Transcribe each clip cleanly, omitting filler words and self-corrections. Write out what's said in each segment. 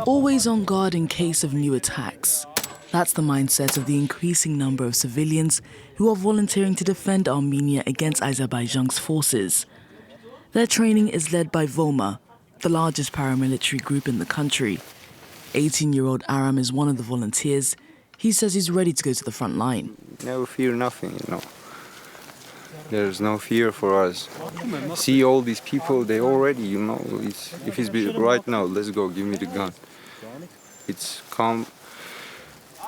Always on guard in case of new attacks. That's the mindset of the increasing number of civilians who are volunteering to defend Armenia against Azerbaijan's forces. Their training is led by Voma, the largest paramilitary group in the country. 18-year-old Aram is one of the volunteers. He says he's ready to go to the front line. Never fear nothing, you know. There's no fear for us. See all these people, they already, you know, if it's right now, let's go, give me the gun. It's come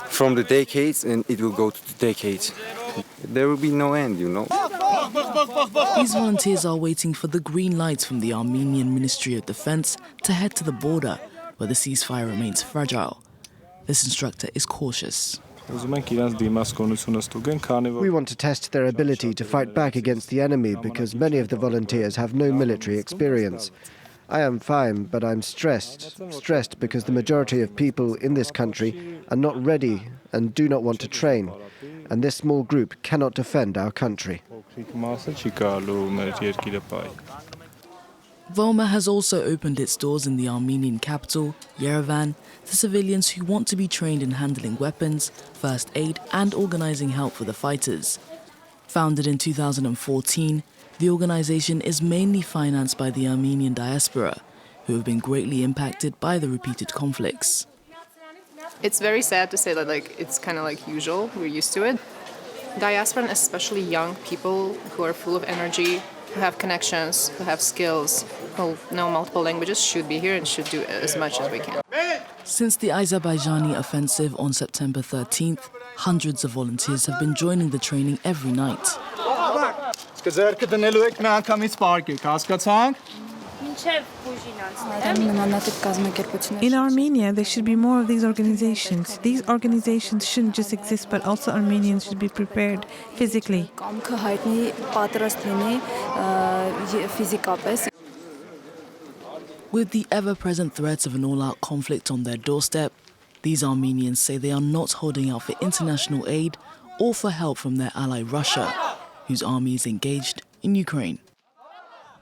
from the decades and it will go to the decades. There will be no end, you know. These volunteers are waiting for the green lights from the Armenian Ministry of Defense to head to the border, where the ceasefire remains fragile. This instructor is cautious. We want to test their ability to fight back against the enemy because many of the volunteers have no military experience. I am fine, but I'm stressed because the majority of people in this country are not ready and do not want to train, and this small group cannot defend our country. Voma has also opened its doors in the Armenian capital, Yerevan, to civilians who want to be trained in handling weapons, first aid and organizing help for the fighters. Founded in 2014, the organization is mainly financed by the Armenian diaspora, who have been greatly impacted by the repeated conflicts. It's very sad to say that it's kind of like usual, we're used to it. Diaspora, and especially young people who are full of energy, who have connections, who have skills, who know multiple languages, should be here and should do as much as we can. Since the Azerbaijani offensive on September 13th, hundreds of volunteers have been joining the training every night. In Armenia, there should be more of these organizations. These organizations shouldn't just exist, but also Armenians should be prepared physically. With the ever-present threats of an all-out conflict on their doorstep, these Armenians say they are not holding out for international aid or for help from their ally Russia, whose army is engaged in Ukraine.